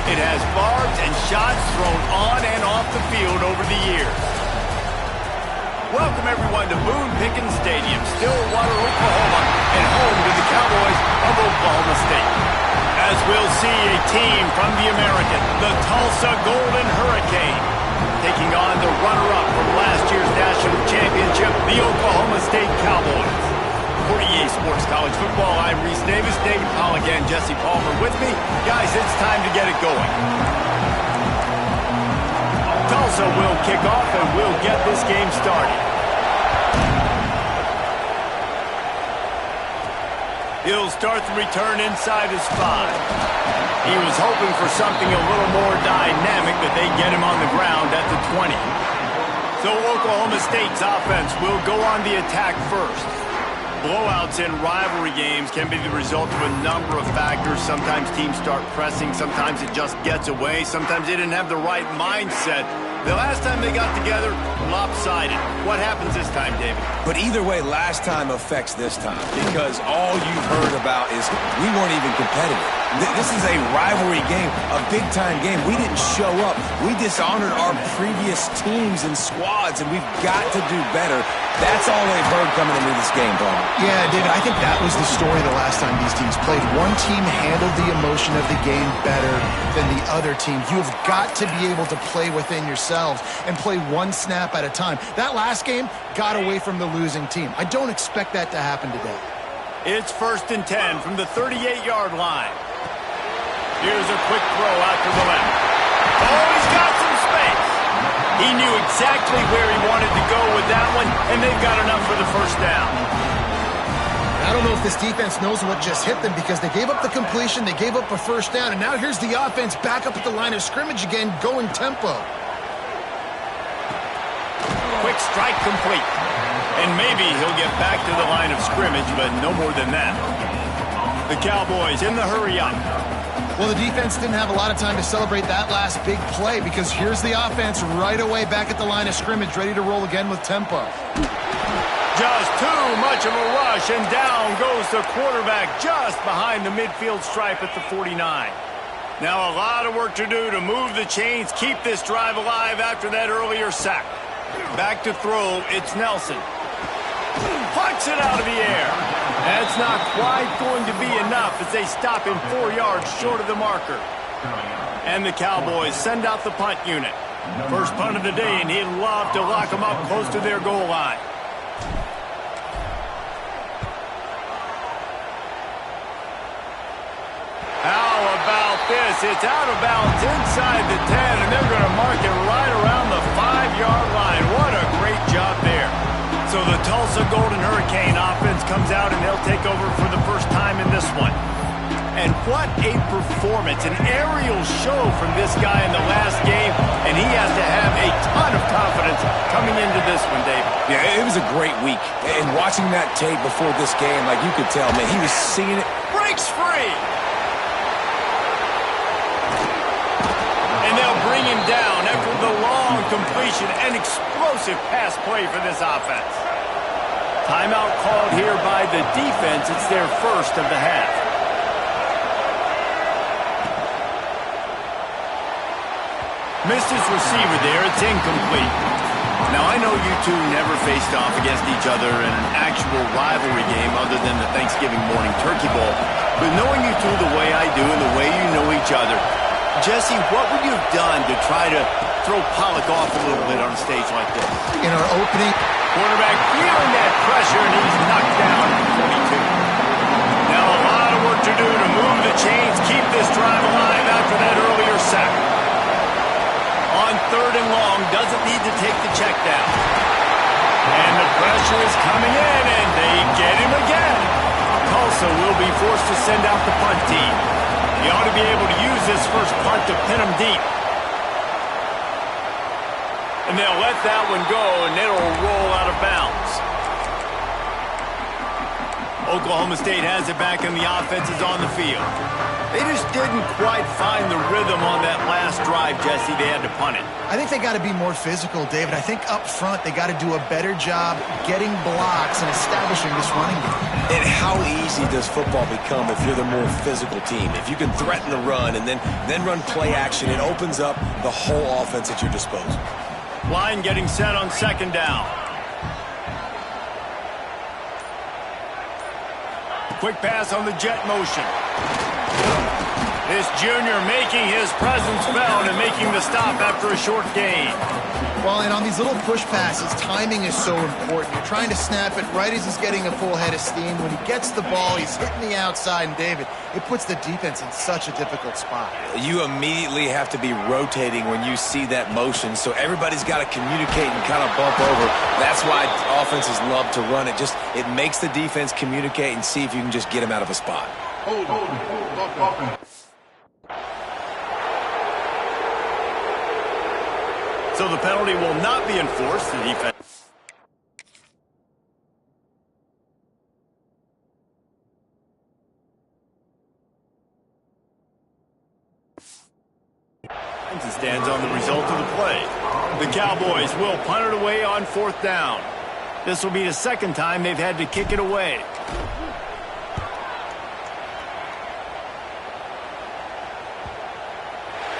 It has barbs and shots thrown on and off the field over the years. Welcome, everyone, to Boone Pickens Stadium, Stillwater, Oklahoma, and home to the Cowboys of Oklahoma State. As we'll see a team from the American, the Tulsa Golden Hurricane, taking on the runner-up from last year's national championship, the Oklahoma State Cowboys. For EA Sports College Football, I'm Reese Davis, David Pollock, and Jesse Palmer with me. Guys, it's time to get it going. Tulsa will kick off and we'll get this game started. He'll start the return inside his 5. He was hoping for something a little more dynamic, but they get him on the ground at the 20. So Oklahoma State's offense will go on the attack first. Blowouts in rivalry games can be the result of a number of factors. Sometimes teams start pressing, sometimes it just gets away, sometimes they didn't have the right mindset. The last time they got together, lopsided. What happens this time, David? But either way, last time affects this time, because all you've heard about is we weren't even competitive. This is a rivalry game, a big-time game. We didn't show up. We dishonored our previous teams and squads, and we've got to do better. That's all they've heard coming into this game, Bob. Yeah, David, I think that was the story the last time these teams played. One team handled the emotion of the game better than the other team. You've got to be able to play within yourselves and play one snap at a time. That last game got away from the losing team. I don't expect that to happen today. It's 1st and 10 from the 38-yard line. Here's a quick throw out to the left. Oh, he's got some space. He knew exactly where he wanted to go with that one, and they've got enough for the first down. I don't know if this defense knows what just hit them, because they gave up the completion, they gave up a first down, and now here's the offense back up at the line of scrimmage again, going tempo. Quick strike complete. And maybe he'll get back to the line of scrimmage, but no more than that. The Cowboys in the hurry up. Well, the defense didn't have a lot of time to celebrate that last big play, because here's the offense right away back at the line of scrimmage, ready to roll again with tempo. Just too much of a rush, and down goes the quarterback just behind the midfield stripe at the 49. Now a lot of work to do to move the chains, keep this drive alive after that earlier sack. Back to throw, it's Nelson. Plucks it out of the air. That's not quite going to be enough as they stop him 4 yards short of the marker. And the Cowboys send out the punt unit. First punt of the day, and he'd love to lock them up close to their goal line. How about this? It's out of bounds inside the 10, and they're going to mark it right around the 5-yard line. What a great job there. So the Tulsa Golden Hurricane offense comes out, and they'll take over for the first time in this one. And what a performance, an aerial show from this guy in the last game, and he has to have a ton of confidence coming into this one, Dave. Yeah, it was a great week. And watching that tape before this game, like you could tell, man, he was seeing it. Breaks free. And they'll bring him down after the long completion and explosive pass play for this offense. Timeout called here by the defense. It's their first of the half. Missed his receiver there. It's incomplete. Now, I know you two never faced off against each other in an actual rivalry game other than the Thanksgiving morning turkey bowl. But knowing you two the way I do and the way you know each other, Jesse, what would you have done to try to throw Pollock off a little bit on a stage like this? In our opening, quarterback feeling that pressure, and he's knocked down at 42. Now a lot of work to do to move the chains, keep this drive alive after that earlier sack. On 3rd and long, doesn't need to take the check down. And the pressure is coming in, and they get him again. Tulsa will be forced to send out the punt team. He ought to be able to use this first punt to pin him deep. And they'll let that one go, and it'll roll out of bounds. Oklahoma State has it back, and the offense is on the field. They just didn't quite find the rhythm on that last drive. drive, Jesse, they had to punt it. I think they got to be more physical, David. I think up front they got to do a better job getting blocks and establishing this running game. And how easy does football become if you're the more physical team? If you can threaten the run and then run play action, it opens up the whole offense at your disposal. Line getting set on second down. Quick pass on the jet motion. This junior making his presence felt and making the stop after a short gain. Well, and on these little push passes, timing is so important. You're trying to snap it right as he's getting a full head of steam. When he gets the ball, he's hitting the outside, and David, it puts the defense in such a difficult spot. You immediately have to be rotating when you see that motion, so everybody's got to communicate and kind of bump over. That's why offenses love to run it. It makes the defense communicate and see if you can just get him out of a spot. So the penalty will not be enforced. The defense. Stands on the result of the play. The Cowboys will punt it away on fourth down. This will be the second time they've had to kick it away.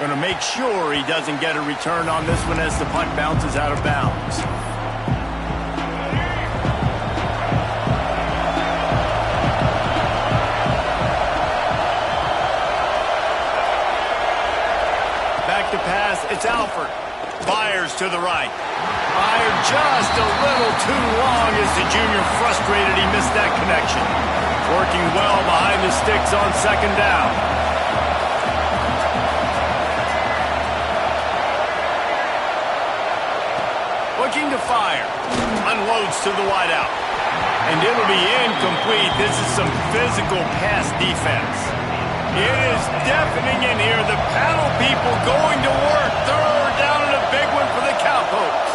Going to make sure he doesn't get a return on this one as the punt bounces out of bounds. Back to pass, it's Alford. Fires to the right. Fired just a little too long as the junior frustrated he missed that connection. Working well behind the sticks on second down. Looking to fire. Unloads to the wideout. And it'll be incomplete. This is some physical pass defense. It is deafening in here. The paddle people going to work. Third down and a big one for the Cowpokes.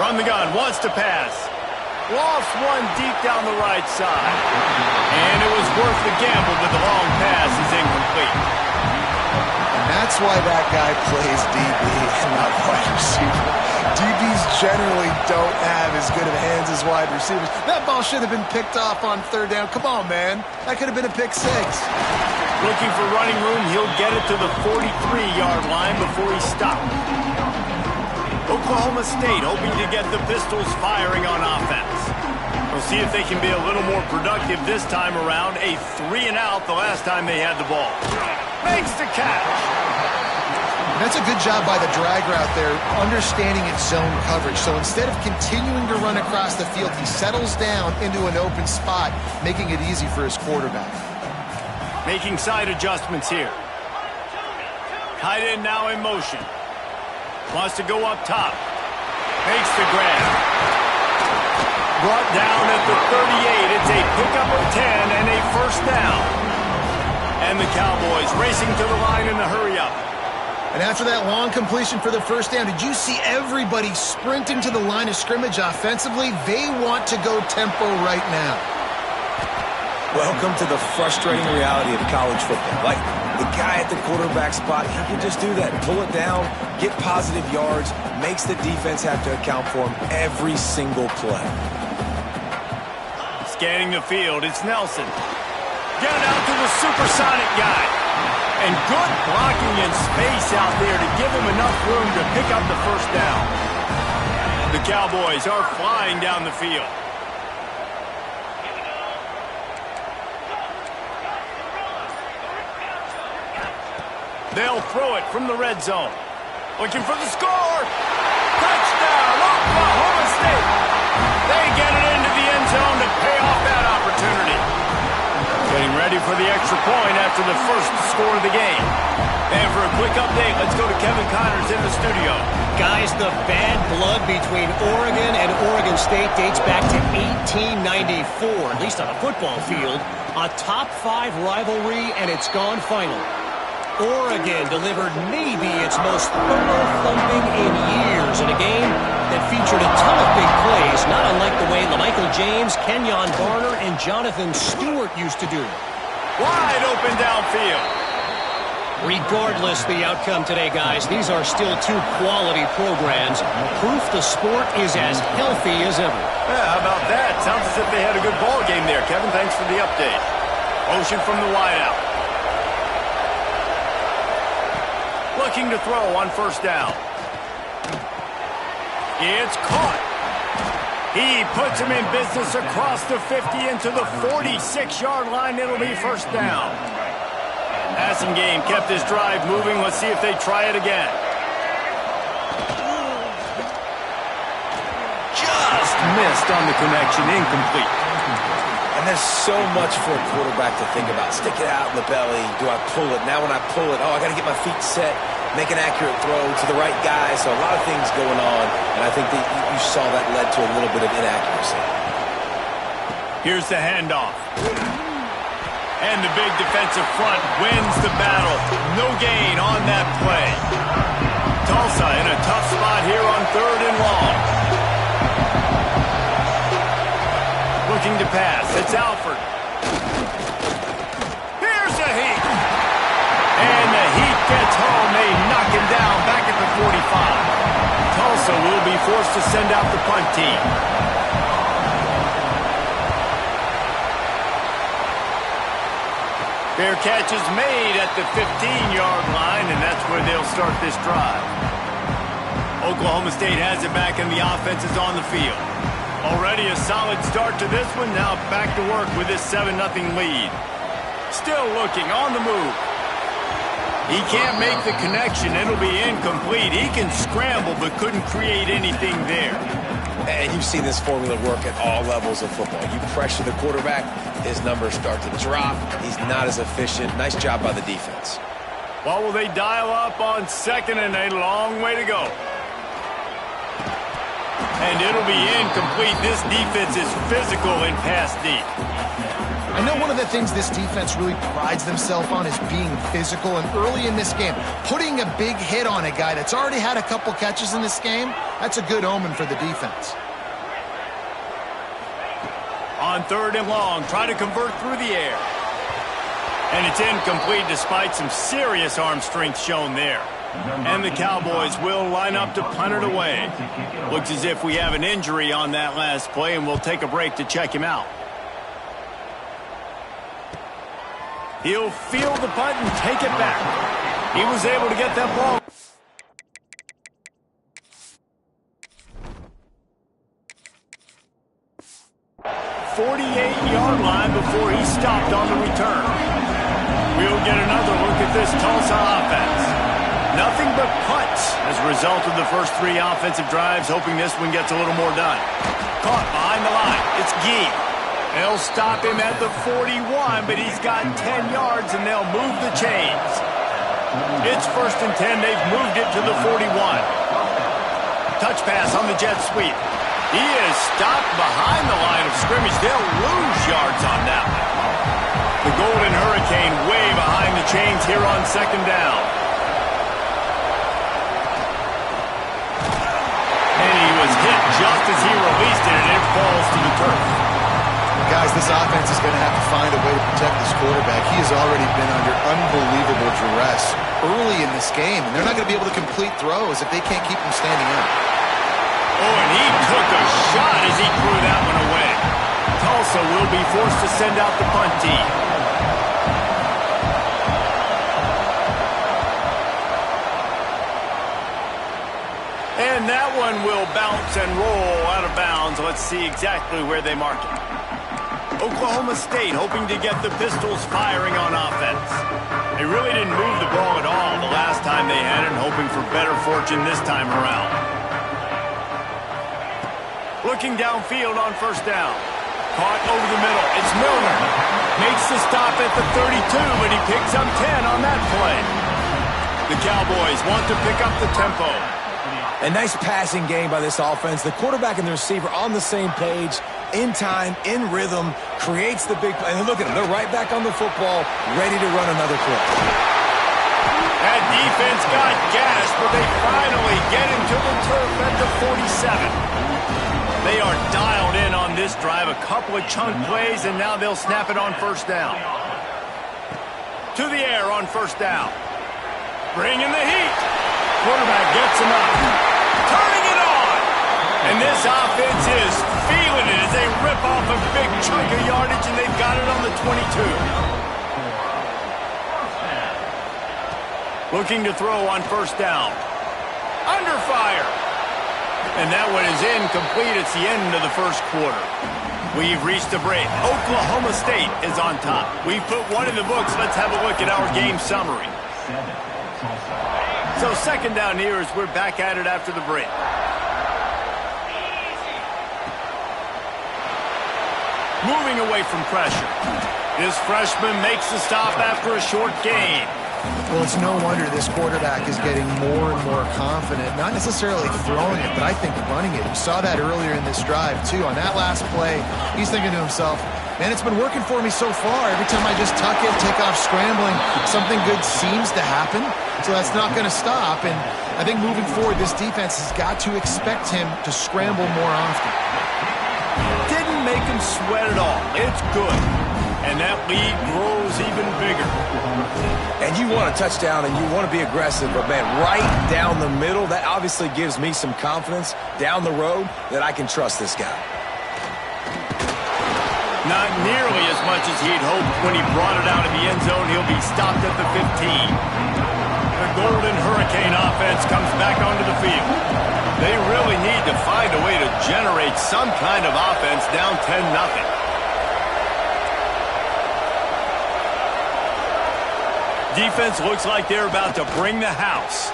From the gun, wants to pass. Lost one deep down the right side. And it was worth the gamble, but the long pass is incomplete. And that's why that guy plays DB and not wide receiver. DBs generally don't have as good of hands as wide receivers. That ball should have been picked off on third down. Come on, man. That could have been a pick six. Looking for running room, he'll get it to the 43-yard line before he stopped. Oklahoma State hoping to get the Pistols firing on offense. We'll see if they can be a little more productive this time around. A 3-and-out the last time they had the ball. Makes the catch. That's a good job by the drag route there, understanding its zone coverage. So instead of continuing to run across the field, he settles down into an open spot, making it easy for his quarterback. Making side adjustments here. Tight end now in motion. Wants to go up top. Makes the grab. Brought down at the 38. It's a pickup of 10 and a first down. And the Cowboys racing to the line in the hurry-up. And after that long completion for the first down, did you see everybody sprinting to the line of scrimmage offensively? They want to go tempo right now. Welcome to the frustrating reality of college football. Like, the guy at the quarterback spot, he can just do that. Pull it down, get positive yards, makes the defense have to account for him every single play. Scanning the field, it's Nelson. Get it out to the supersonic guy. And good blocking in space out there to give him enough room to pick up the first down. The Cowboys are flying down the field. They'll throw it from the red zone. Looking for the score. Touchdown, Oklahoma State. They get it into the end zone to pay off that opportunity. Getting ready for the extra point after the first score of the game. And for a quick update, let's go to Kevin Connors in the studio. Guys, the bad blood between Oregon and Oregon State dates back to 1894, at least on a football field. A top-5 rivalry, and it's gone final. Oregon delivered maybe its most thorough thumping in years in a game that featured a ton of big plays, not unlike the way LaMichael James, Kenyon Barner, and Jonathan Stewart used to do. Wide open downfield. Regardless the outcome today, guys, these are still two quality programs. Proof the sport is as healthy as ever. Yeah, how about that? Sounds as if they had a good ball game there, Kevin. Thanks for the update. Motion from the wideout. Looking to throw on first down. It's caught. He puts him in business across the 50 into the 46-yard line. It'll be first down. Passing game kept his drive moving. Let's see if they try it again. Just missed on the connection. Incomplete. And there's so much for a quarterback to think about. Stick it out in the belly. Do I pull it? Now when I pull it, I got to get my feet set, make an accurate throw to the right guy. So a lot of things going on, and I think that you saw that led to a little bit of inaccuracy. Here's the handoff. And the big defensive front wins the battle. No gain on that play. Tulsa in a tough spot here on 3rd and long. Looking to pass. It's Alford. Here's the heat. And the heat gets home. They knock him down back at the 45. Tulsa will be forced to send out the punt team. Fair catch is made at the 15-yard line, and that's where they'll start this drive. Oklahoma State has it back, and the offense is on the field. Already a solid start to this one. Now back to work with this 7-0 lead. Still looking on the move. He can't make the connection. It'll be incomplete. He can scramble, but couldn't create anything there. And you've seen this formula work at all levels of football. You pressure the quarterback, his numbers start to drop. He's not as efficient. Nice job by the defense. Well, will they dial up on 2nd and a long way to go? And it'll be incomplete. This defense is physical in pass deep. I know one of the things this defense really prides themselves on is being physical, and early in this game, putting a big hit on a guy that's already had a couple catches in this game, that's a good omen for the defense. On 3rd and long, try to convert through the air. And it's incomplete despite some serious arm strength shown there. And the Cowboys will line up to punt it away. Looks as if we have an injury on that last play, and we'll take a break to check him out. He'll field the punt and take it back. He was able to get that ball. .48-yard line before he stopped on the return. We'll get another look at this Tulsa offense. Nothing but punts as a result of the first 3 offensive drives, hoping this one gets a little more done. Caught behind the line. It's Gee. They'll stop him at the 41, but he's got 10 yards, and they'll move the chains. It's 1st and 10. They've moved it to the 41. Touch pass on the jet sweep. He is stopped behind the line of scrimmage. They'll lose yards on that one. The Golden Hurricane way behind the chains here on 2nd down. And he was hit just as he released it, and it falls to the turf. Guys, this offense is going to have to find a way to protect this quarterback. He has already been under unbelievable duress early in this game, and they're not going to be able to complete throws if they can't keep him standing up. Oh, and he took a shot as he threw that one away. Tulsa will be forced to send out the punt team. And that one will bounce and roll out of bounds. Let's see exactly where they mark it. Oklahoma State hoping to get the Pistols firing on offense. They really didn't move the ball at all the last time they had it, and hoping for better fortune this time around. Looking downfield on 1st down. Caught over the middle. It's Milner. Makes the stop at the 32, but he picks up 10 on that play. The Cowboys want to pick up the tempo. A nice passing game by this offense. The quarterback and the receiver on the same page, in time, in rhythm, creates the big play. And look at them. They're right back on the football, ready to run another play. That defense got gashed, but they finally get him to the turf at the 47. They are dialed in on this drive. A couple of chunk plays, and now they'll snap it on first down. To the air on first down. Bringing the heat. Quarterback gets him up. Turning it on. And this offense is feeling it as they rip off a big chunk of yardage, and they've got it on the 22. Looking to throw on first down. Under fire. And that one is incomplete. It's the end of the first quarter. We've reached a break. Oklahoma State is on top. We've put one in the books. Let's have a look at our game summary. So second down here as we're back at it after the break. Moving away from pressure. This freshman makes the stop after a short gain. Well, it's no wonder this quarterback is getting more and more confident, not necessarily throwing it, but I think running it. You saw that earlier in this drive, too. On that last play, he's thinking to himself, man, it's been working for me so far. Every time I just tuck it, take off scrambling, something good seems to happen, so that's not going to stop. And I think moving forward, this defense has got to expect him to scramble more often. Didn't make him sweat at all. It's good. And that lead grows even bigger. And you want a touchdown and you want to be aggressive, but, man, right down the middle, that obviously gives me some confidence down the road that I can trust this guy. Not nearly as much as he'd hoped when he brought it out of the end zone. He'll be stopped at the 15. The Golden Hurricane offense comes back onto the field. They really need to find a way to generate some kind of offense down 10-0. Defense looks like they're about to bring the house.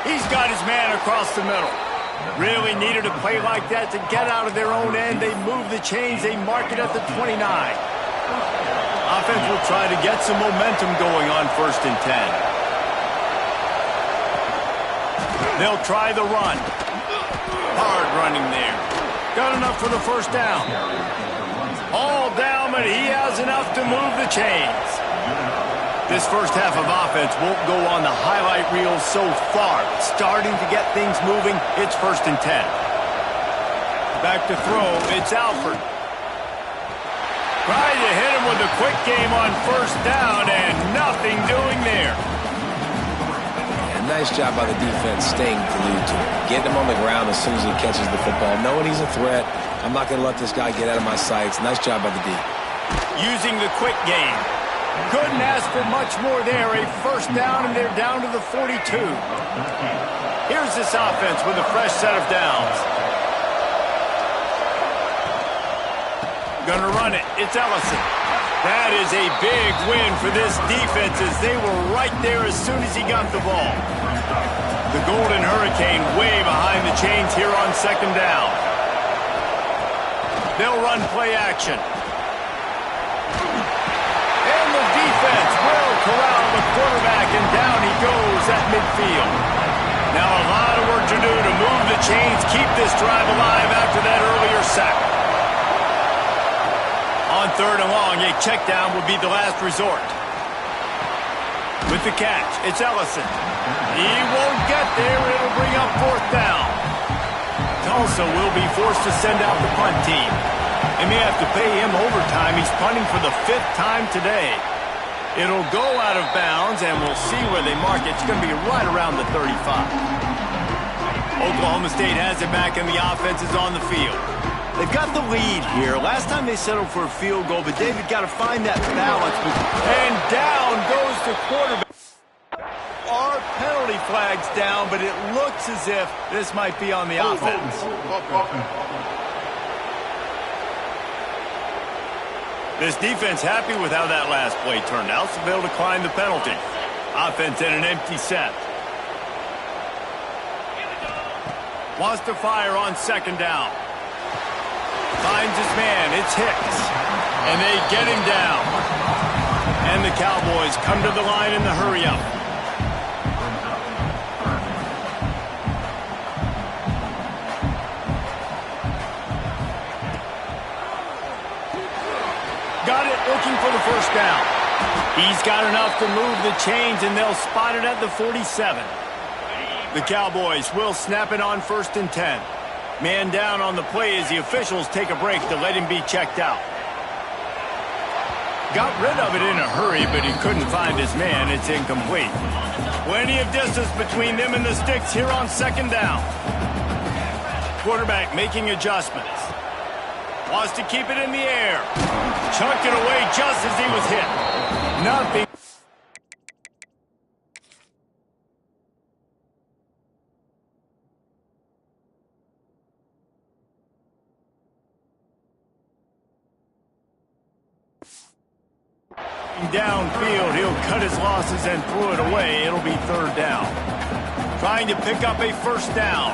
He's got his man across the middle. Really needed a play like that to get out of their own end. They move the chains. They mark it at the 29. Offense will try to get some momentum going on 1st and 10. They'll try the run. Hard running there. Got enough for the first down. All down, but he has enough to move the chains. This first half of offense won't go on the highlight reel so far. Starting to get things moving, it's 1st and 10. Back to throw, it's Alford. Trying to hit him with a quick game on first down, and nothing doing there. And nice job by the defense staying glued to him. Getting him on the ground as soon as he catches the football. Knowing he's a threat, I'm not going to let this guy get out of my sights. Nice job by the D. Using the quick game. Couldn't ask for much more there. A first down, and they're down to the 42. Here's this offense with a fresh set of downs. Gonna run it. It's Ellison. That is a big win for this defense as they were right there as soon as he got the ball. The Golden Hurricane way behind the chains here on second down. They'll run play action. Defense will corral the quarterback, and down he goes at midfield. Now a lot of work to do to move the chains, keep this drive alive after that earlier sack. On 3rd and long, a check down would be the last resort. With the catch, it's Ellison. He won't get there. It'll bring up 4th down. Tulsa will be forced to send out the punt team. They may have to pay him overtime. He's punting for the 5th time today. It'll go out of bounds, and we'll see where they mark it. It's going to be right around the 35. Oklahoma State has it back, and the offense is on the field. They've got the lead here. Last time they settled for a field goal, but David got to find that balance. And down goes the quarterback. Our penalty flag's down, but it looks as if this might be on the offense. This defense happy with how that last play turned out, so they'll decline the penalty. Offense in an empty set. Wants to fire on second down. Finds his man. It's Hicks. And they get him down. And the Cowboys come to the line in the hurry-up. Got it, looking for the first down. He's got enough to move the chains, and they'll spot it at the 47. The Cowboys will snap it on 1st and 10. Man down on the play as the officials take a break to let him be checked out. Got rid of it in a hurry, but he couldn't find his man. It's incomplete. Plenty of distance between them and the sticks here on 2nd down. Quarterback making adjustments. Wants to keep it in the air. Chucked it away just as he was hit. Nothing. Downfield, he'll cut his losses and throw it away. It'll be 3rd down. Trying to pick up a 1st down.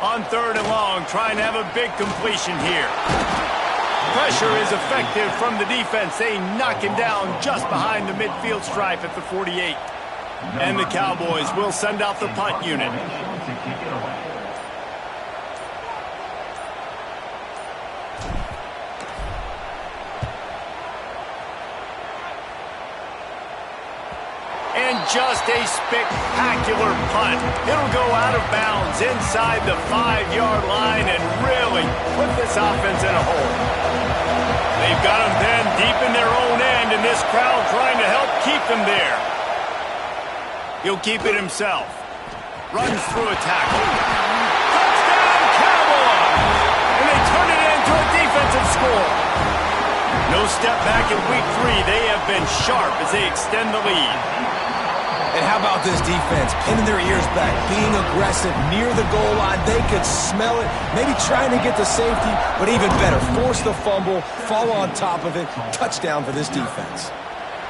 On 3rd and long, trying to have a big completion here. Pressure is effective from the defense. They knock him down just behind the midfield stripe at the 48. And the Cowboys will send out the punt unit. And just a spectacular punt. It'll go out of bounds inside the 5-yard line and really put this offense in a hole. They've got them then deep in their own end, and this crowd trying to help keep them there. He'll keep it himself. Runs through a tackle. Touchdown, Cowboys! And they turn it into a defensive score. No step back in week 3. They have been sharp as they extend the lead. And how about this defense? Pinning their ears back, being aggressive near the goal line. They could smell it, maybe trying to get the safety, but even better, force the fumble, fall on top of it. Touchdown for this defense.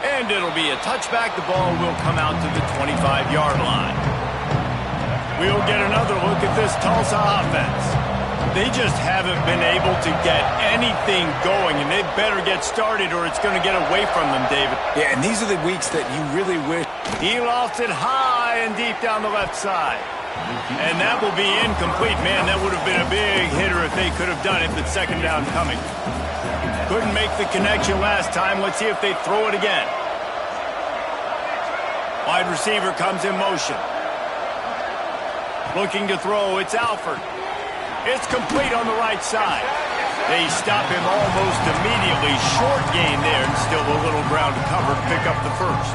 And it'll be a touchback. The ball will come out to the 25-yard line. We'll get another look at this Tulsa offense. They just haven't been able to get anything going, and they better get started or it's going to get away from them, David. Yeah, and these are the weeks that you really wish. He lost it high and deep down the left side. And that will be incomplete. Man, that would have been a big hitter if they could have done it, but 2nd down coming. Couldn't make the connection last time. Let's see if they throw it again. Wide receiver comes in motion. Looking to throw, it's Alford. It's complete on the right side. They stop him almost immediately. Short gain there, and still a little ground to cover to pick up the 1st.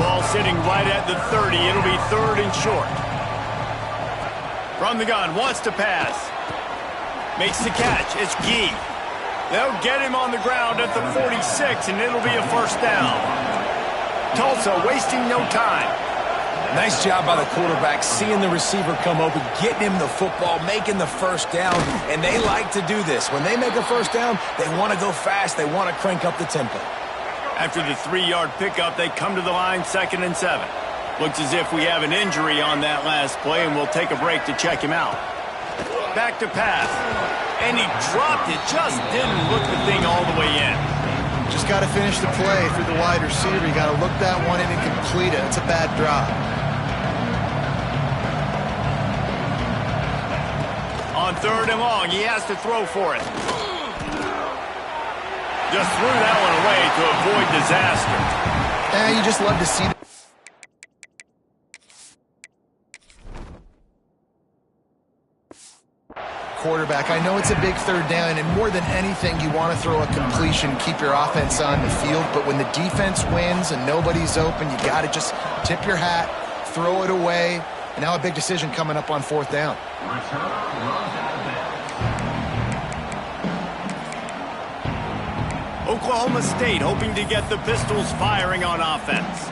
Ball sitting right at the 30. It'll be 3rd and short. From the gun, wants to pass. Makes the catch. It's Gee. They'll get him on the ground at the 46, and it'll be a 1st down. Tulsa wasting no time. Nice job by the quarterback, seeing the receiver come open, getting him the football, making the 1st down, and they like to do this. When they make a 1st down, they want to go fast. They want to crank up the tempo. After the 3-yard pickup, they come to the line 2nd and 7. Looks as if we have an injury on that last play, and we'll take a break to check him out. Back to pass. And he dropped it. Just didn't look the thing all the way in. Just got to finish the play through the wide receiver. You got to look that one in and complete it. It's a bad drop. On 3rd and long, he has to throw for it. Just threw that one away to avoid disaster. And you just love to see that. Quarterback. I know it's a big 3rd down, and more than anything, you want to throw a completion, keep your offense on the field, but when the defense wins and nobody's open, you got to just tip your hat, throw it away, and now a big decision coming up on 4th down. Oklahoma State hoping to get the Pistols firing on offense.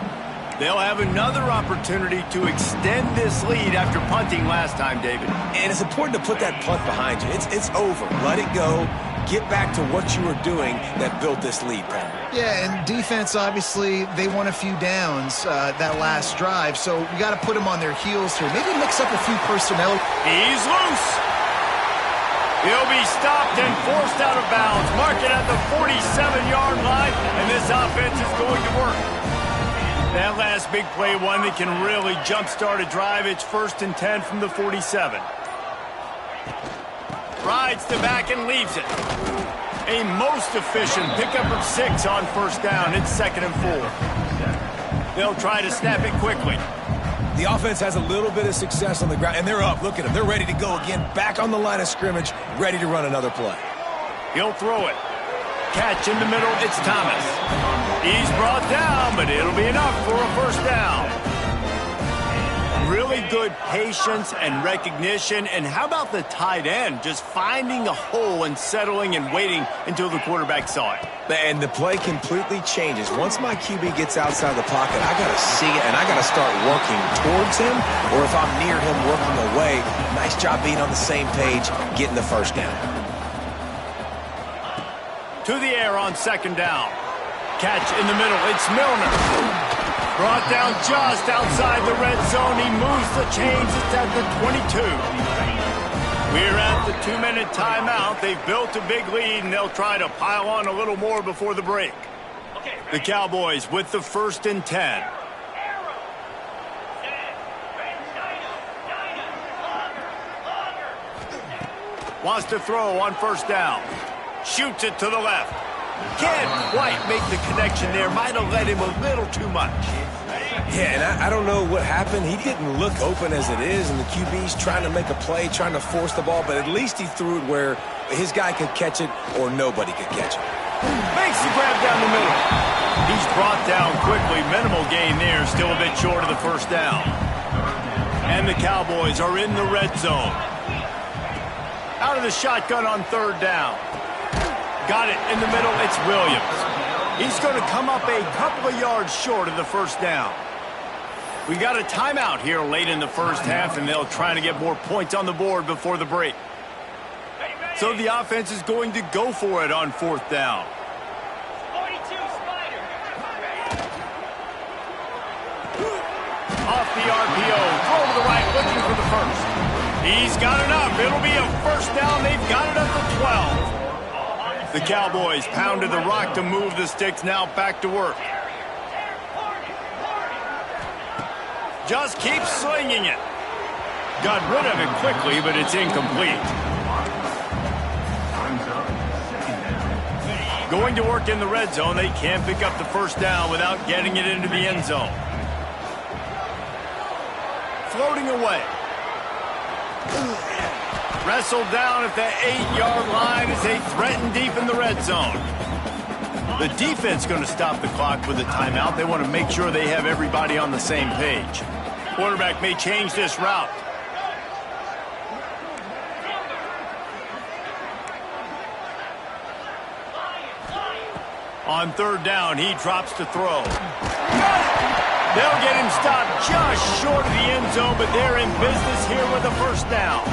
They'll have another opportunity to extend this lead after punting last time, David. And it's important to put that punt behind you. It's over. Let it go. Get back to what you were doing that built this lead, Pat. Yeah, and defense, obviously, they won a few downs that last drive, so we got to put them on their heels here. Maybe mix up a few personnel. He's loose. He'll be stopped and forced out of bounds. Mark it at the 47-yard line, and this offense is going to work. That last big play, one that can really jumpstart a drive. It's 1st and 10 from the 47. Rides the back and leaves it. A most efficient pickup of 6 on first down. It's 2nd and 4. They'll try to snap it quickly. The offense has a little bit of success on the ground, and they're up. Look at them. They're ready to go again. Back on the line of scrimmage, ready to run another play. He'll throw it. Catch in the middle. It's Thomas. He's brought down, but it'll be enough for a first down. Really good patience and recognition. And how about the tight end just finding a hole and settling and waiting until the quarterback saw it? And the play completely changes. Once my QB gets outside the pocket, I got to see it, and I got to start working towards him, or if I'm near him, working away. Nice job being on the same page, getting the first down. To the air on 2nd down. Catch in the middle. It's Milner. Brought down just outside the red zone. He moves the chains. It's at the 22. We're at the 2-minute timeout. They've built a big lead, and they'll try to pile on a little more before the break. The Cowboys with the 1st and 10. Wants to throw on first down. Shoots it to the left. Can't quite make the connection there. Might have let him a little too much. Yeah, and I don't know what happened. He didn't look open as it is, and the QB's trying to make a play, trying to force the ball, but at least he threw it where his guy could catch it or nobody could catch it. Makes the grab down the middle. He's brought down quickly. Minimal gain there, still a bit short of the first down. And the Cowboys are in the red zone. Out of the shotgun on 3rd down. Got it in the middle. It's Williams. He's going to come up a couple of yards short of the first down. We got a timeout here late in the first half, and they'll try to get more points on the board before the break. So the offense is going to go for it on 4th down. Off the RPO, throw to the right, looking for the first. He's got enough. It'll be a first down. They've got it at the 12. The Cowboys pounded the rock to move the sticks, now back to work. Just keep slinging it. Got rid of it quickly, but it's incomplete. Going to work in the red zone. They can't pick up the first down without getting it into the end zone. Floating away. Wrestled down at the 8-yard line as they threaten deep in the red zone. The defense going to stop the clock with a timeout. They want to make sure they have everybody on the same page. Quarterback may change this route. On 3rd down, he drops to throw. They'll get him stopped just short of the end zone, but they're in business here with a first down.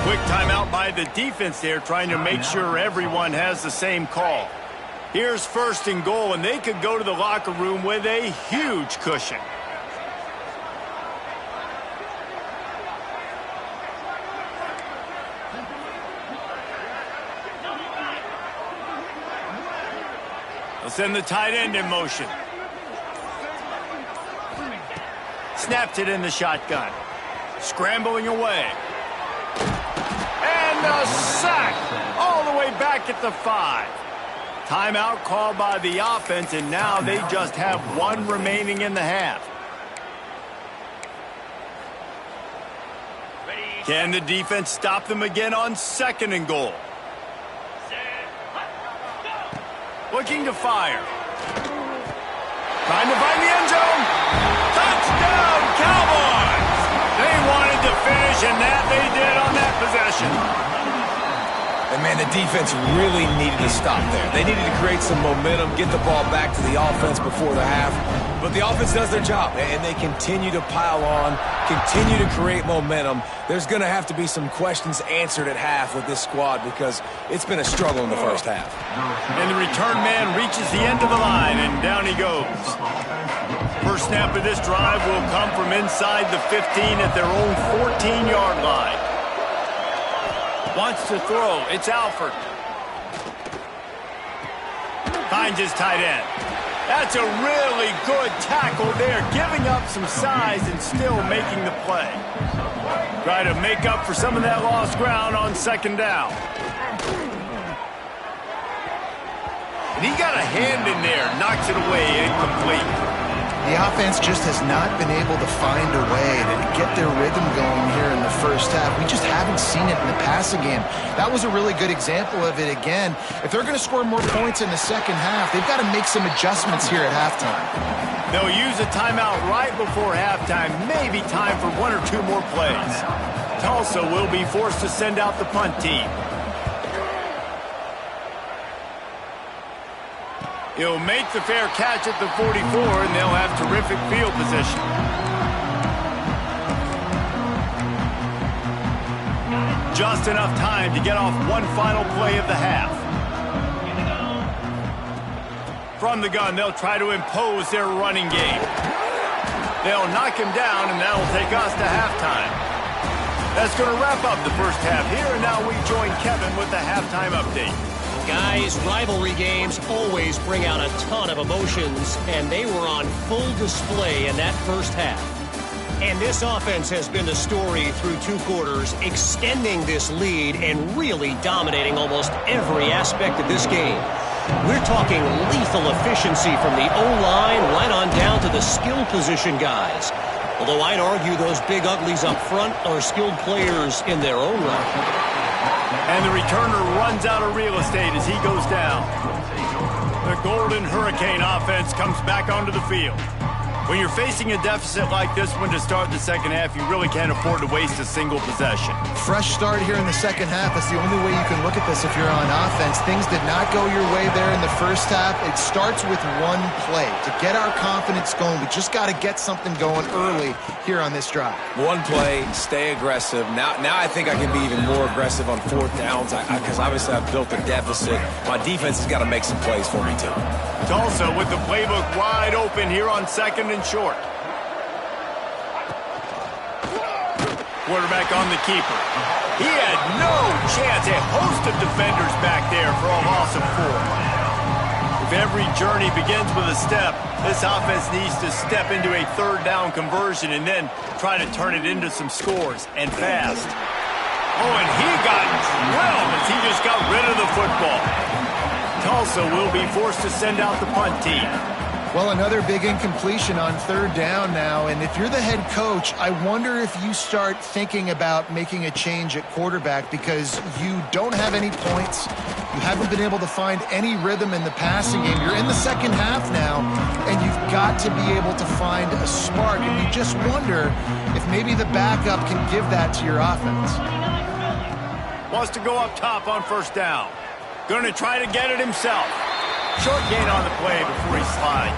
Quick timeout by the defense there, trying to make sure everyone has the same call. Here's 1st and goal, and they could go to the locker room with a huge cushion. They'll send the tight end in motion. Snapped it in the shotgun. Scrambling away. And a sack all the way back at the 5. Timeout called by the offense, and now they just have 1 remaining in the half. Can the defense stop them again on 2nd and goal? Looking to fire. Trying to find the end zone. Touchdown, Cowboys! They wanted to finish, and that they did on that possession. And, man, the defense really needed to stop there. They needed to create some momentum, get the ball back to the offense before the half. But the offense does their job, and they continue to pile on, continue to create momentum. There's going to have to be some questions answered at half with this squad because it's been a struggle in the first half. And the return man reaches the end of the line, and down he goes. First snap of this drive will come from inside the 15 at their own 14-yard line. Wants to throw. It's Alford. Finds his tight end. That's a really good tackle there, giving up some size and still making the play. Try to make up for some of that lost ground on 2nd down. And he got a hand in there, knocks it away, incomplete. The offense just has not been able to find a way to get their rhythm going here in the first half. We just haven't seen it in the passing game. That was a really good example of it again. If they're going to score more points in the second half, they've got to make some adjustments here at halftime. They'll use a timeout right before halftime, maybe time for one or two more plays. Tulsa will be forced to send out the punt team. He'll make the fair catch at the 44, and they'll have terrific field position. Just enough time to get off one final play of the half. From the gun, they'll try to impose their running game. They'll knock him down, and that'll take us to halftime. That's going to wrap up the first half here, and now we join Kevin with the halftime update. Guys, rivalry games always bring out a ton of emotions, and they were on full display in that first half. And this offense has been the story through two quarters, extending this lead and really dominating almost every aspect of this game. We're talking lethal efficiency from the O-line right on down to the skill position guys. Although I'd argue those big uglies up front are skilled players in their own right. And the returner runs out of real estate as he goes down. The Golden Hurricane offense comes back onto the field. When you're facing a deficit like this one to start the second half, you really can't afford to waste a single possession. Fresh start here in the second half. That's the only way you can look at this if you're on offense. Things did not go your way there in the first half. It starts with one play. To get our confidence going, we just got to get something going early here on this drive. One play, stay aggressive. Now I think I can be even more aggressive on fourth downs because obviously I've built a deficit. My defense has got to make some plays for me too. Tulsa with the playbook wide open here on second and short. Quarterback on the keeper. He had no chance. A host of defenders back there for a loss of 4. If every journey begins with a step, this offense needs to step into a third down conversion and then try to turn it into some scores, and fast. Oh, and he got drilled as he just got rid of the football. Tulsa will be forced to send out the punt team. Well, another big incompletion on third down now, and if you're the head coach, I wonder if you start thinking about making a change at quarterback because you don't have any points. You haven't been able to find any rhythm in the passing game. You're in the second half now, and you've got to be able to find a spark, and you just wonder if maybe the backup can give that to your offense. Wants to go up top on first down. Going to try to get it himself. Short gain on the play before he slides.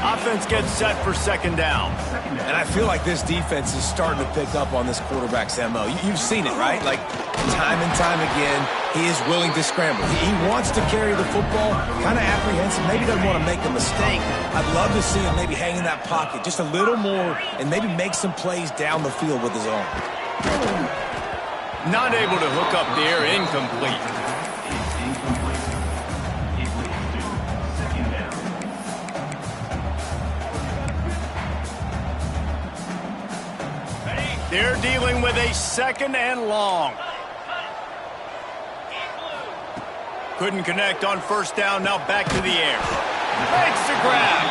Offense gets set for second down. And I feel like this defense is starting to pick up on this quarterback's MO. You've seen it, right? Like, time and time again, he is willing to scramble. He wants to carry the football, kind of apprehensive, maybe doesn't want to make a mistake. I'd love to see him maybe hang in that pocket just a little more and maybe make some plays down the field with his arm. Not able to hook up there, incomplete. They're dealing with a second and long. Couldn't connect on first down, now back to the air. Makes the grab.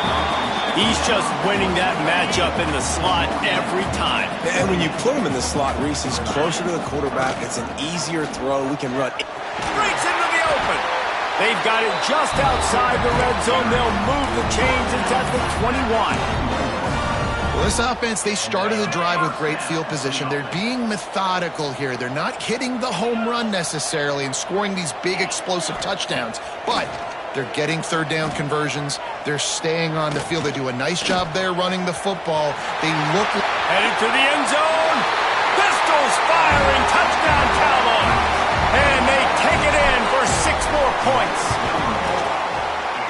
He's just winning that matchup in the slot every time. And when you put him in the slot, Reese is closer to the quarterback. It's an easier throw. We can run. Breaks into the open. They've got it just outside the red zone. They'll move the chains. It's at the 21. Well, this offense, they started the drive with great field position. They're being methodical here. They're not hitting the home run necessarily and scoring these big explosive touchdowns, but they're getting third down conversions. They're staying on the field. They do a nice job there running the football. They look headed to the end zone. Pistols firing. Touchdown, Cowboys. And they take it in for 6 more points.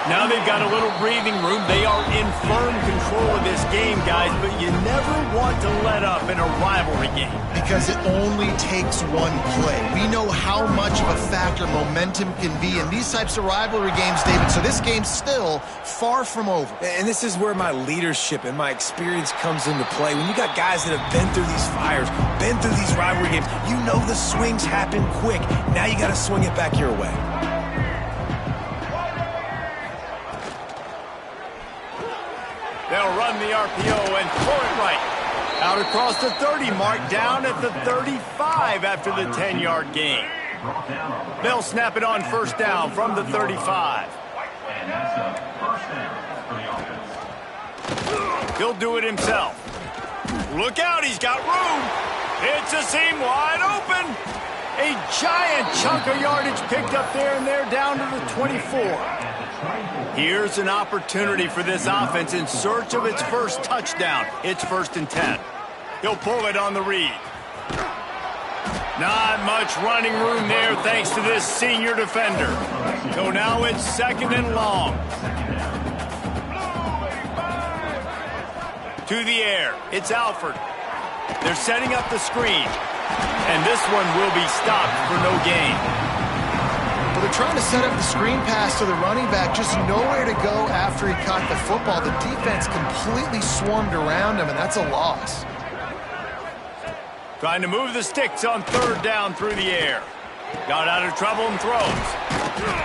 Now they've got a little breathing room. They are in firm control of this game, guys, but you never want to let up in a rivalry game. Because it only takes one play. We know how much of a factor momentum can be in these types of rivalry games, David, so this game's still far from over. And this is where my leadership and my experience comes into play. When you got guys that have been through these fires, been through these rivalry games, you know the swings happen quick. Now you got to swing it back your way. They'll run the RPO and throw it right. Out across the 30 mark, down at the 35 after the 10-yard gain. They'll snap it on first down from the 35. He'll do it himself. Look out, he's got room. It's a seam wide open. A giant chunk of yardage picked up there, and they're down to the 24. Here's an opportunity for this offense in search of its first touchdown. It's 1st and 10. He'll pull it on the read. Not much running room there thanks to this senior defender. So now it's 2nd and long. To the air. It's Alford. They're setting up the screen. And this one will be stopped for no gain. Well, they're trying to set up the screen pass to the running back, just nowhere to go after he caught the football. The defense completely swarmed around him, and that's a loss. Trying to move the sticks on 3rd down through the air. Got out of trouble and throws.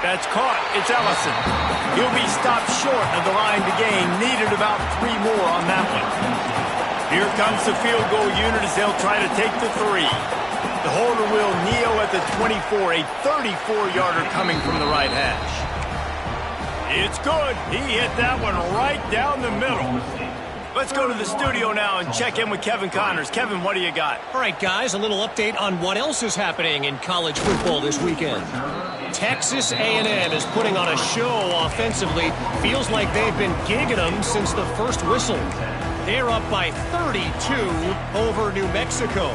That's caught. It's Ellison. He'll be stopped short of the line to gain. Needed about 3 more on that one. Here comes the field goal unit as they'll try to take the 3. The holder will kneel at the 24, a 34-yarder coming from the right hash. It's good. He hit that one right down the middle. Let's go to the studio now and check in with Kevin Connors. Kevin, what do you got? All right, guys, a little update on what else is happening in college football this weekend. Texas A&M is putting on a show offensively. Feels like they've been gigging them since the first whistle. They're up by 32 over New Mexico.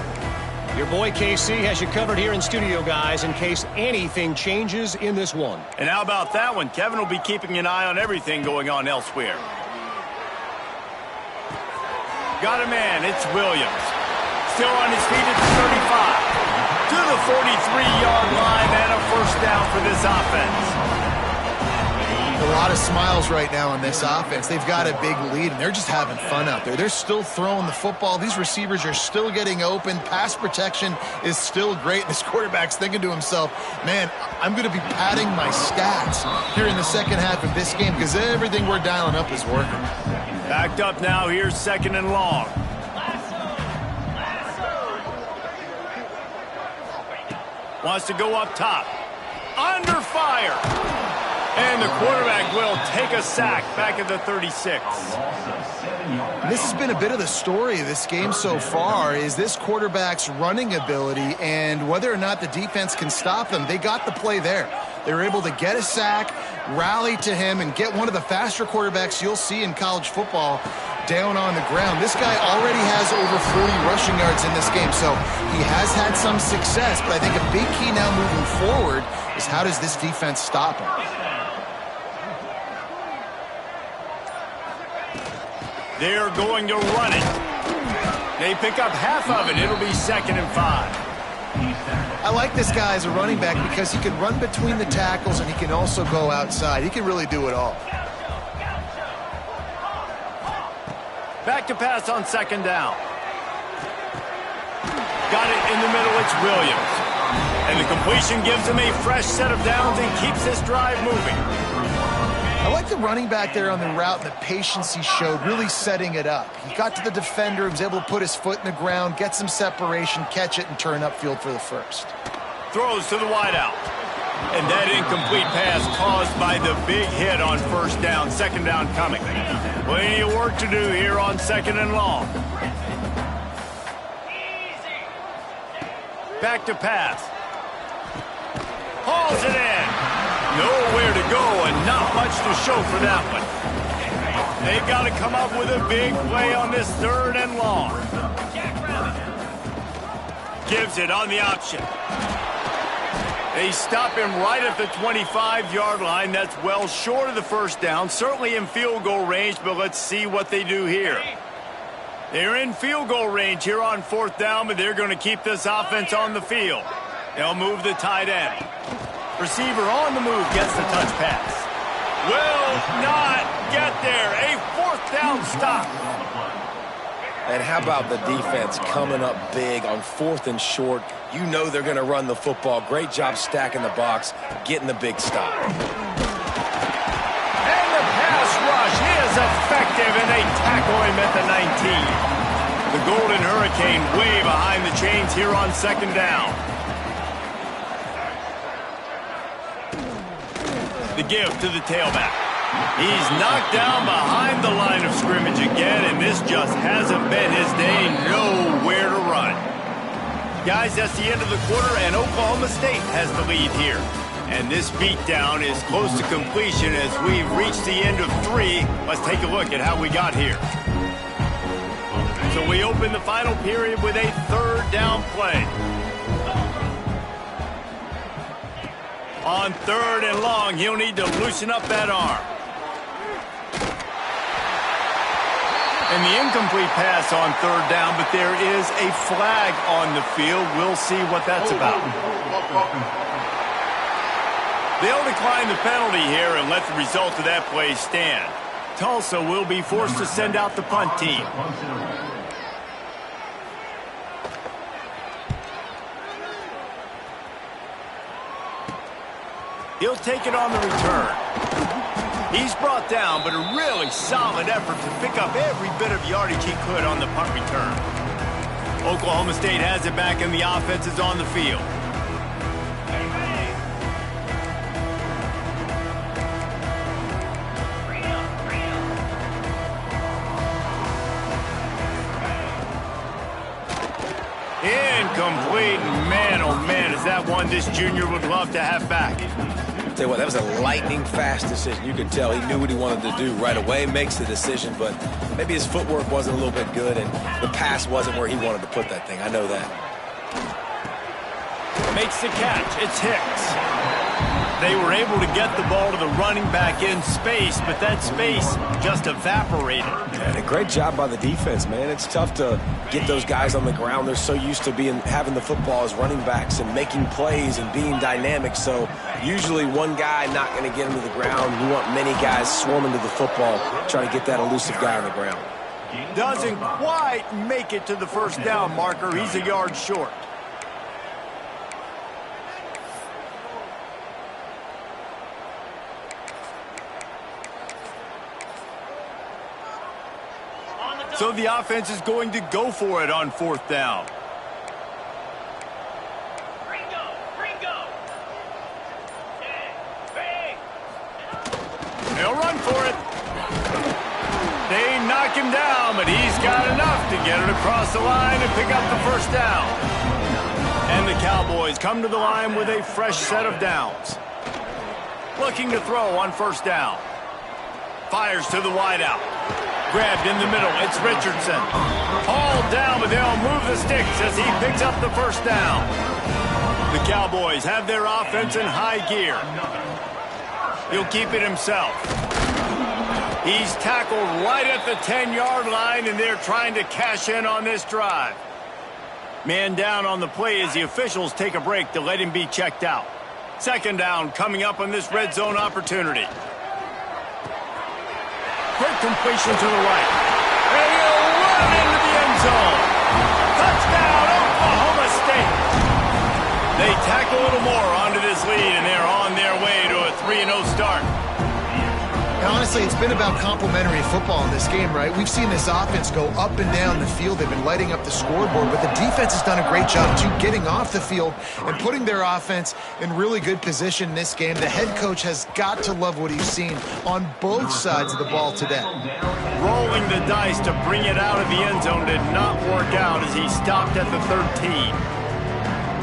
Your boy KC has you covered here in studio, guys, in case anything changes in this one. And how about that one? Kevin will be keeping an eye on everything going on elsewhere. Got a man. It's Williams. Still on his feet at the 35. To the 43-yard line and a first down for this offense. A lot of smiles right now on this offense. They've got a big lead, and they're just having fun out there. They're still throwing the football. These receivers are still getting open. Pass protection is still great. This quarterback's thinking to himself, man, I'm going to be padding my stats here in the second half of this game because everything we're dialing up is working. Backed up now. Here's 2nd and long. Wants to go up top. Under fire. And the quarterback will take a sack back at the 36. This has been a bit of the story of this game so far, is this quarterback's running ability and whether or not the defense can stop them. They got the play there. They were able to get a sack, rally to him, and get one of the faster quarterbacks you'll see in college football down on the ground. This guy already has over 40 rushing yards in this game, so he has had some success, but I think a big key now moving forward is how does this defense stop him? They're going to run it. They pick up half of it. It'll be 2nd and 5. I like this guy as a running back because he can run between the tackles and he can also go outside. He can really do it all. Back to pass on 2nd down. Got it in the middle. It's Williams. And the completion gives him a fresh set of downs and keeps this drive moving. I like the running back there on the route and the patience he showed, really setting it up. He got to the defender, he was able to put his foot in the ground, get some separation, catch it, and turn upfield for the first. Throws to the wideout. And that incomplete pass caused by the big hit on 1st down. 2nd down coming. Plenty of work to do here on 2nd and long. Back to pass. Hauls it in. Nowhere to go and not much to show for that one. They've got to come up with a big play on this 3rd and long. Gives it on the option. They stop him right at the 25-yard line. That's well short of the 1st down. Certainly in field goal range, but let's see what they do here. They're in field goal range here on 4th down, but they're going to keep this offense on the field. They'll move the tight end. Receiver on the move gets the touch pass. Will not get there. A 4th down stop. And how about the defense coming up big on 4th and short? You know they're going to run the football. Great job stacking the box, getting the big stop. And the pass rush is effective. effective, and they tackle him at the 19. The Golden Hurricane way behind the chains here on second down. The give to the tailback. He's knocked down behind the line of scrimmage again, and this just hasn't been his day. Nowhere to run. Guys, that's the end of the quarter, and Oklahoma State has the lead here. And this beatdown is close to completion as we've reached the end of 3. Let's take a look at how we got here. So we open the final period with a third down play. On third and long, he'll need to loosen up that arm. And the incomplete pass on third down, but there is a flag on the field. We'll see what that's about. They'll decline the penalty here and let the result of that play stand. Tulsa will be forced to send out the punt team. He'll take it on the return. He's brought down, but a really solid effort to pick up every bit of yardage he could on the punt return. Oklahoma State has it back, and the offense is on the field. Incomplete. Man, oh man, is that one this junior would love to have back. Tell you what, that was a lightning-fast decision. You could tell he knew what he wanted to do right away, makes the decision, but maybe his footwork wasn't a little bit good, and the pass wasn't where he wanted to put that thing. I know that. Makes the catch. It's Hicks. They were able to get the ball to the running back in space, but that space just evaporated. And a great job by the defense, man. It's tough to get those guys on the ground. They're so used to having the football as running backs and making plays and being dynamic. So usually one guy not going to get him to the ground. You want many guys swarming to the football, trying to get that elusive guy on the ground. Doesn't quite make it to the first down marker. He's a yard short. So the offense is going to go for it on fourth down. They'll run for it. They knock him down, but he's got enough to get it across the line and pick up the first down. And the Cowboys come to the line with a fresh set of downs. Looking to throw on first down. Fires to the wideout. Grabbed in the middle. It's Richardson. Hauled down, but they'll move the sticks as he picks up the first down. The Cowboys have their offense in high gear. He'll keep it himself. He's tackled right at the 10-yard line, and they're trying to cash in on this drive. Man down on the play as the officials take a break to let him be checked out. Second down coming up on this red zone opportunity. Quick completion to the right. And he'll run into the end zone. Touchdown, Oklahoma State. They tack a little more onto this lead, and they're on their way to a 3-0 start. Now, honestly, it's been about complementary football in this game, right? We've seen this offense go up and down the field. They've been lighting up the scoreboard, but the defense has done a great job, too, getting off the field and putting their offense in really good position in this game. The head coach has got to love what he's seen on both sides of the ball today. Rolling the dice to bring it out of the end zone did not work out as he stopped at the 13.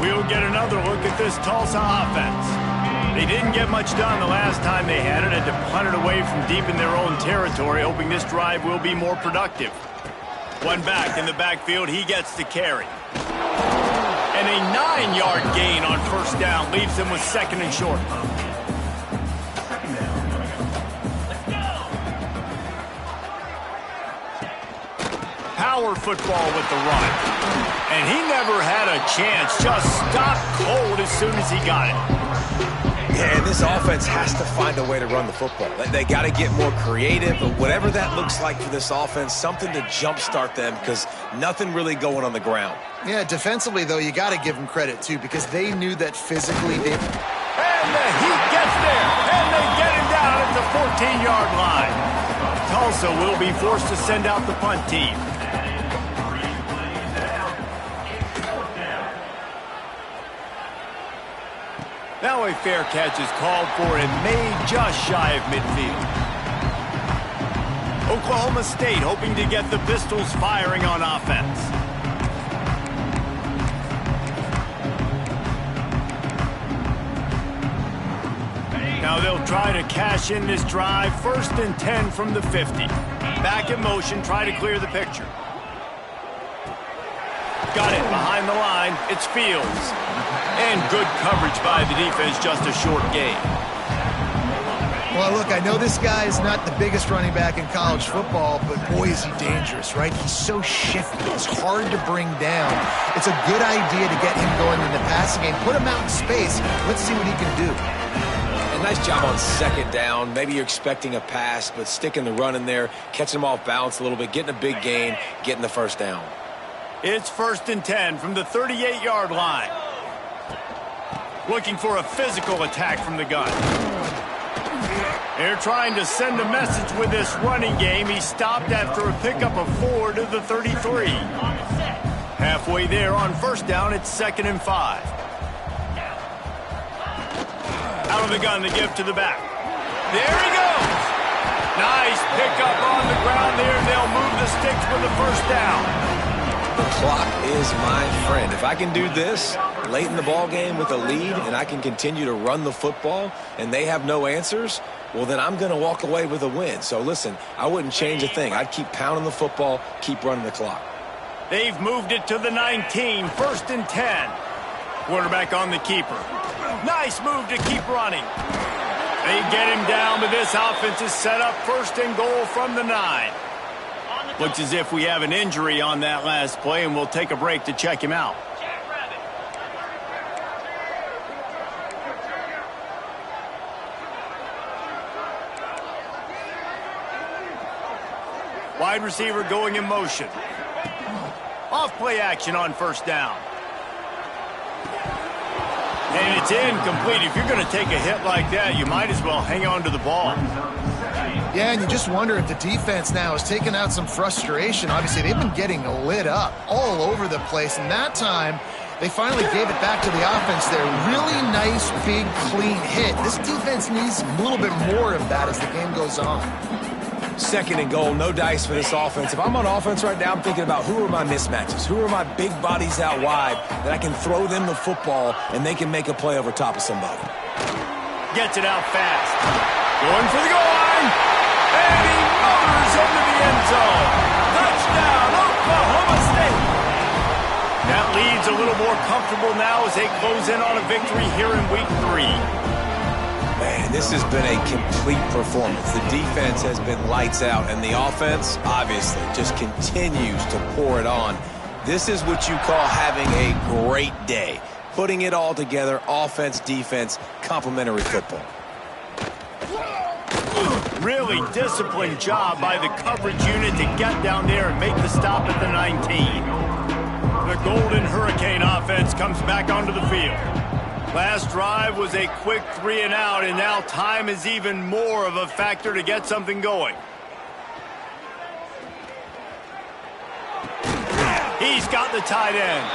We'll get another look at this Tulsa offense. They didn't get much done the last time they had it, had to punt it away from deep in their own territory, hoping this drive will be more productive. One back in the backfield, he gets the carry. And a 9-yard gain on first down leaves them with second and short. Power football with the run. And he never had a chance, just stopped cold as soon as he got it. Yeah, and this offense has to find a way to run the football. They got to get more creative, but whatever that looks like for this offense, something to jumpstart them because nothing really going on the ground. Yeah, defensively, though, you got to give them credit, too, because they knew that physically they... And the Heat gets there, and they get him down at the 14-yard line. Tulsa will be forced to send out the punt team. Now a fair catch is called for and made just shy of midfield. Oklahoma State hoping to get the Pistols firing on offense. Now they'll try to cash in this drive. 1st and 10 from the 50. Back in motion, try to clear the picture. Got it behind the line. It's Fields. And good coverage by the defense, just a short gain. Well, look, I know this guy is not the biggest running back in college football, but boy, is he dangerous, right? He's so shifty. He's hard to bring down. It's a good idea to get him going in the passing game. Put him out in space. Let's see what he can do. And nice job on 2nd down. Maybe you're expecting a pass, but sticking the run in there, catching him off balance a little bit, getting a big gain, getting the 1st down. It's 1st and 10 from the 38-yard line. Looking for a physical attack from the gun. They're trying to send a message with this running game. He stopped after a pickup of 4 to the 33. Halfway there on 1st down, it's 2nd and 5. Out of the gun to give to the back. There he goes. Nice pickup on the ground there. They'll move the sticks with the 1st down. The clock is my friend. If I can do this late in the ball game with a lead and I can continue to run the football and they have no answers, well, then I'm going to walk away with a win. So, listen, I wouldn't change a thing. I'd keep pounding the football, keep running the clock. They've moved it to the 19, 1st and 10. Quarterback on the keeper. Nice move to keep running. They get him down, but this offense is set up 1st and goal from the 9. Looks as if we have an injury on that last play, and we'll take a break to check him out. Wide receiver going in motion. Off play action on 1st down. And it's incomplete. If you're going to take a hit like that, you might as well hang on to the ball. Yeah, and you just wonder if the defense now is taking out some frustration. Obviously, they've been getting lit up all over the place, and that time they finally gave it back to the offense there. Really nice, big, clean hit. This defense needs a little bit more of that as the game goes on. 2nd and goal, no dice for this offense. If I'm on offense right now, I'm thinking about who are my mismatches? Who are my big bodies out wide that I can throw them the football and they can make a play over top of somebody? Gets it out fast. Going for the goal line. And he motors into the end zone. Touchdown, Oklahoma State. That lead's a little more comfortable now as they close in on a victory here in week 3. Man, this has been a complete performance. The defense has been lights out, and the offense, obviously, just continues to pour it on. This is what you call having a great day. Putting it all together, offense, defense, complementary football. Really disciplined job by the coverage unit to get down there and make the stop at the 19. The Golden Hurricane offense comes back onto the field. Last drive was a quick 3 and out, and now time is even more of a factor to get something going. He's got the tight end.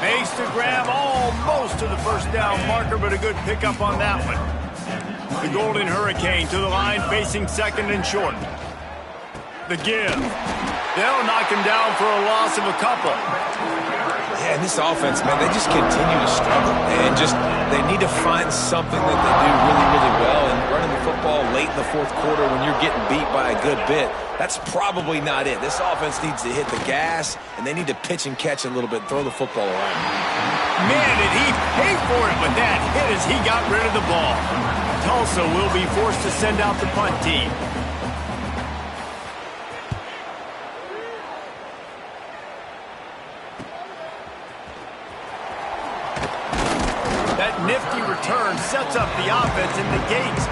Makes the grab almost to the 1st down marker, but a good pickup on that one. The Golden Hurricane to the line, facing 2nd and short. The give. They'll knock him down for a loss of a couple. Yeah, and this offense, man, they just continue to struggle. And they need to find something that they do really, really well. And running the football late in the 4th quarter when you're getting beat by a good bit, that's probably not it. This offense needs to hit the gas, and they need to pitch and catch a little bit, throw the football around. Man, did he pay for it with that hit as he got rid of the ball. Tulsa will be forced to send out the punt team. That nifty return sets up the offense and negates.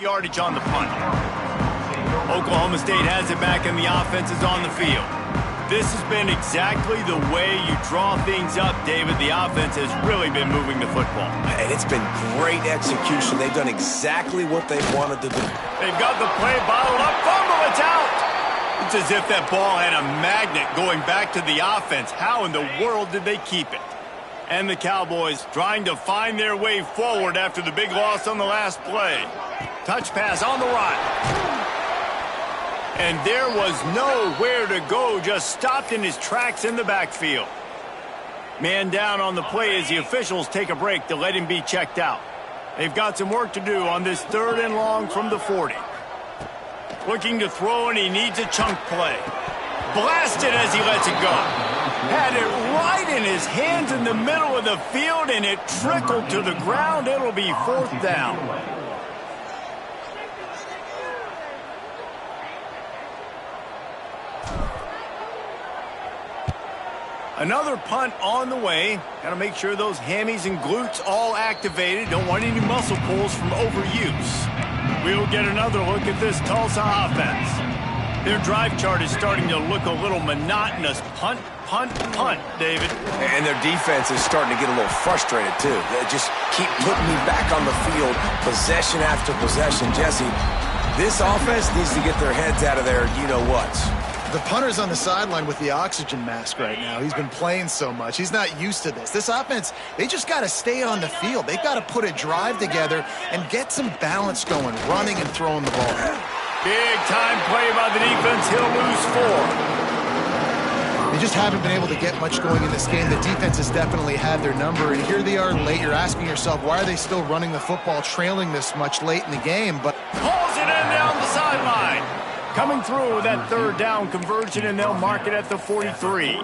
yardage on the punt. Oklahoma State has it back and the offense is on the field. This has been exactly the way you draw things up, David. The offense has really been moving the football. And it's been great execution. They've done exactly what they wanted to do. They've got the play bottled up. Fumble, it's out. It's as if that ball had a magnet going back to the offense. How in the world did they keep it? And the Cowboys trying to find their way forward after the big loss on the last play. Touch pass on the right. And there was nowhere to go, just stopped in his tracks in the backfield. Man down on the play as the officials take a break to let him be checked out. They've got some work to do on this 3rd and long from the 40. Looking to throw, and he needs a chunk play. Blasted as he lets it go. Had it right in his hands in the middle of the field, and it trickled to the ground. It'll be 4th down. Another punt on the way. Got to make sure those hammies and glutes all activated. Don't want any muscle pulls from overuse. We'll get another look at this Tulsa offense. Their drive chart is starting to look a little monotonous. Punt, punt, punt, David. And their defense is starting to get a little frustrated, too. They just keep putting me back on the field, possession after possession. Jesse, this offense needs to get their heads out of their you-know-whats. The punter's on the sideline with the oxygen mask right now. He's been playing so much. He's not used to this. This offense, they just got to stay on the field. They've got to put a drive together and get some balance going, running and throwing the ball. Big time play by the defense. He'll lose 4. They just haven't been able to get much going in this game. The defense has definitely had their number, and here they are late. You're asking yourself, why are they still running the football, trailing this much late in the game? But pulls it in down the sideline. Coming through with that 3rd down conversion, and they'll mark it at the 43.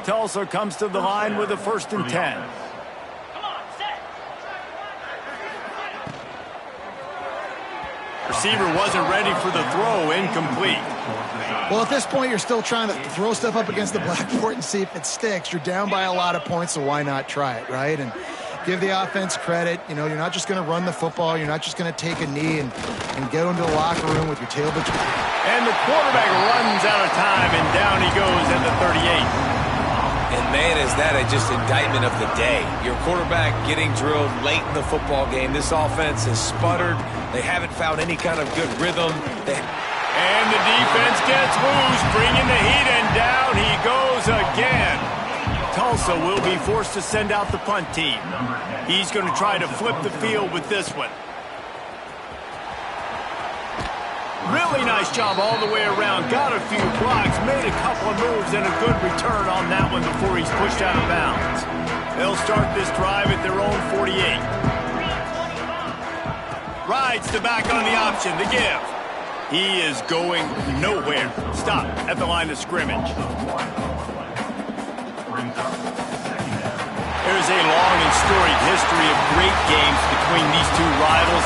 Tulsa comes to the line with a 1st and 10. Receiver wasn't ready for the throw, incomplete. Well, at this point, you're still trying to throw stuff up against the blackboard and see if it sticks. You're down by a lot of points, so why not try it, right? And give the offense credit. You know, you're not just going to run the football. You're not just going to take a knee and go into the locker room with your tail between. And the quarterback runs out of time, and down he goes at the 38. And, man, is that just indictment of the day. Your quarterback getting drilled late in the football game. This offense has sputtered. They haven't found any kind of good rhythm. And the defense gets loose, bringing the heat, and down he goes again. Tulsa will be forced to send out the punt team. He's going to try to flip the field with this one. Really nice job all the way around. Got a few blocks, made a couple of moves, and a good return on that one before he's pushed out of bounds. They'll start this drive at their own 48. Rides the back on the option, the give. He is going nowhere. Stop at the line of scrimmage. There's a long and storied history of great games between these two rivals,